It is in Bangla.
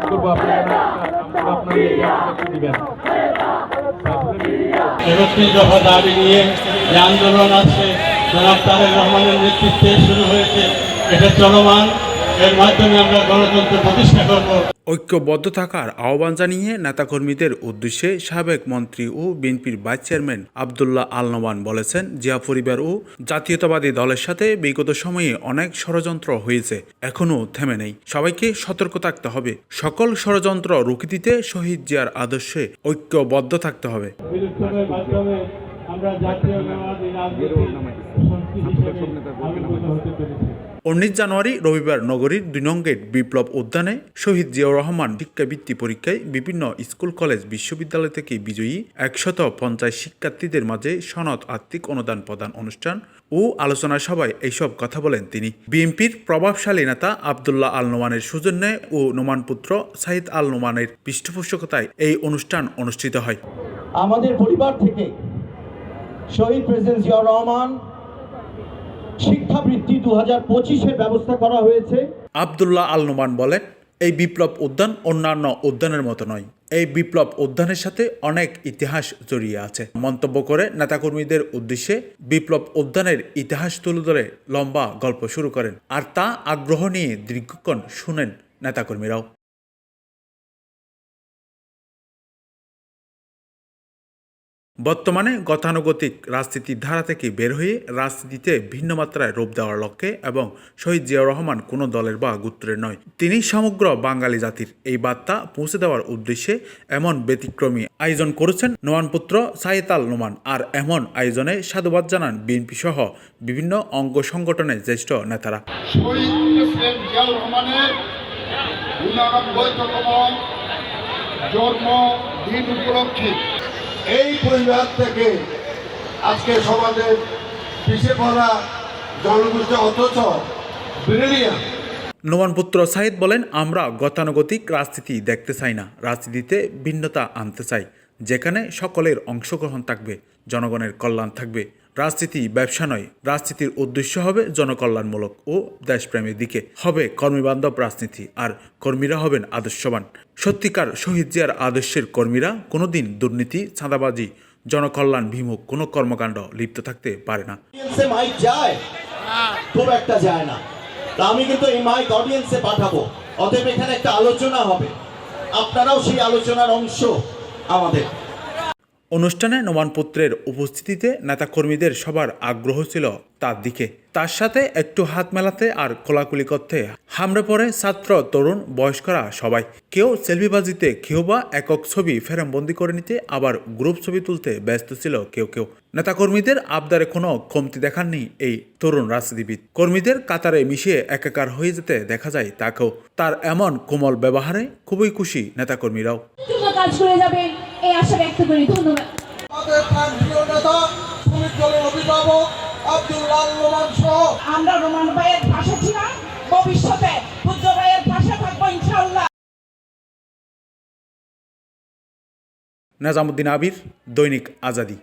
করবো আপনারা দিবেন। ৩১ দফা দাবি নিয়ে যে আন্দোলন আছে জনাব তারেক রহমানের নেতৃত্বে শুরু হয়েছে, এটা চলমান। এর মাধ্যমে আমরা গণতন্ত্র প্রতিষ্ঠা করব। ঐক্যবদ্ধ থাকার আহ্বান জানিয়ে নেতাকর্মীদের উদ্দেশ্যে সাবেক মন্ত্রী ও বিএনপির ভাইস চেয়ারম্যান আব্দুল্লাহ আল নোমান বলেছেন, জিয়া পরিবার ও জাতীয়তাবাদী দলের সাথে বিগত সময়ে অনেক ষড়যন্ত্র হয়েছে, এখনও থেমে নেই। সবাইকে সতর্ক থাকতে হবে। সকল ষড়যন্ত্র রুখে দিতে শহীদ জিয়ার আদর্শে ঐক্যবদ্ধ থাকতে হবে। বিলুপ্তনের মাধ্যমে আমরা জাতীয়তাবাদী রাজনীতি সংস্কৃতি হিসেবে আবির্ভূত হতে পেরেছি। 19 জানুয়ারি রবিবার নগরীর 2 নং গেট বিপ্লব উদ্যানে শহীদ জিয়াউর রহমান শিক্ষাবৃত্তি পরীক্ষায় বিভিন্ন স্কুল কলেজ বিশ্ববিদ্যালয় থেকে বিজয়ী 150 শিক্ষার্থীদের মাঝে সনদ আর্থিক অনুদান প্রদান অনুষ্ঠান ও আলোচনা সভায় এইসব কথা বলেন তিনি। বিএনপির প্রভাবশালী নেতা আব্দুল্লাহ আল নোমানের সৌজন্যে ও নোমান পুত্র সাইদ আল নোমানের পৃষ্ঠপোষকতায় এই অনুষ্ঠান অনুষ্ঠিত হয়। আমাদের পরিবার থেকে শহীদ প্রেসিডেন্ট জিয়াউর রহমান শিক্ষাবৃত্তি 2025-এর ব্যবস্থা করা হয়েছে। আব্দুল্লাহ আল নোমান বলেন, এই বিপ্লব উদ্যান অন্যান্য উদ্যানের মতো নয়। এই বিপ্লব উদ্যানের সাথে অনেক ইতিহাস জড়িয়ে আছে। মন্তব্য করে নেতাকর্মীদের উদ্দেশ্যে বিপ্লব উদ্যানের ইতিহাস তুলে ধরে লম্বা গল্প শুরু করেন, আর তা আগ্রহ নিয়ে দীর্ঘক্ষণ শুনেন নেতাকর্মীরাও। বর্তমানে গতানুগতিক রাজনীতির ধারা থেকে বের হয়ে রাজনীতিতে ভিন্ন মাত্রায় রূপ দেওয়ার লক্ষ্যে এবং শহীদ জিয়াউর রহমান কোনো দলের বা গোত্রের নয়, তিনি সমগ্র বাঙালি জাতির এই বার্তা পৌঁছে দেওয়ার উদ্দেশ্যে এমন ব্যতিক্রমী আয়োজন করেছেন নোমান পুত্র সাইদ আল নোমান। আর এমন আয়োজনে সাধুবাদ জানান বিএনপি সহ বিভিন্ন অঙ্গ সংগঠনের জ্যেষ্ঠ নেতারা। শহীদ প্রেসিডেন্ট জিয়াউর রহমানের 89তম জন্মদিন উপলক্ষে এই পরিবার থেকে আজকে সমাজের পিছিয়ে পড়া জনগোষ্ঠী অথচ ব্রিলিয়ান্ট। নোমান পুত্র সাইদ বলেন, আমরা গতানুগতিক রাজনীতি দেখতে চাই না, রাজনীতিতে ভিন্নতা আনতে চাই, যেখানে সকলের অংশগ্রহণ থাকবে, জনগণের কল্যাণ থাকবে। রাজনীতি ব্যবসা নয়, রাজনীতির উদ্দেশ্য হবে জনকল্যাণমূলক ও দেশপ্রেমের দিকে হবে কর্মীবান্ধব রাজনীতি, আর কর্মীরা হবেন আদর্শবান। সত্যিকার শহীদ জিয়ার আদর্শের কর্মীরা কোনোদিন দুর্নীতি, চাঁদাবাজি, জনকল্যাণ বিমুখ কোনো কর্মকাণ্ড লিপ্ত থাকতে পারে না। মাইক যায় খুব একটা যায় না, আমি কিন্তু এই মাইক অডিয়েন্সে পাঠাবো। অতএব এখানে একটা আলোচনা হবে, আপনারাও সেই আলোচনার অংশ আমাদের। অনুষ্ঠানে নোমান পুত্রের উপস্থিতিতে নেতাকর্মীদের সবার আগ্রহ ছিল তার দিকে। তার সাথে একটু হাত মেলাতে আর কোলাকুলি করতে হামড়ে পড়ে ছাত্র, তরুণ, বয়স্করা সবাই। কেউ সেলফিবাজিতে, কেউ বা একক ছবি ফ্রেমবন্দি করে নিতে, আবার গ্রুপ ছবি তুলতে ব্যস্ত ছিল কেউ কেউ। নেতাকর্মীদের আবদারে কোনো কমতি দেখাননি এই তরুণ রাজনীতিবিদ। কর্মীদের কাতারে মিশিয়ে একাকার হয়ে যেতে দেখা যায় তাকেও। তার এমন কোমল ব্যবহারে খুবই খুশি নেতাকর্মীরাও। কাজ করে যাবেন এই আশা ব্যক্ত করি। ধন্যবাদ। আমাদের প্রিয় নেতা শ্রমিক দলের অভিভাবক আব্দুল্লাহ আল নোমান সহ আমরা রোমান ভাইয়ের ভাষা ছিলাম, ভবিষ্যতে পূজ্য ভাইয়ের ভাষা থাকবো ইনশাআল্লাহ। নাজামুদ্দিন আবির, দৈনিক আজাদী।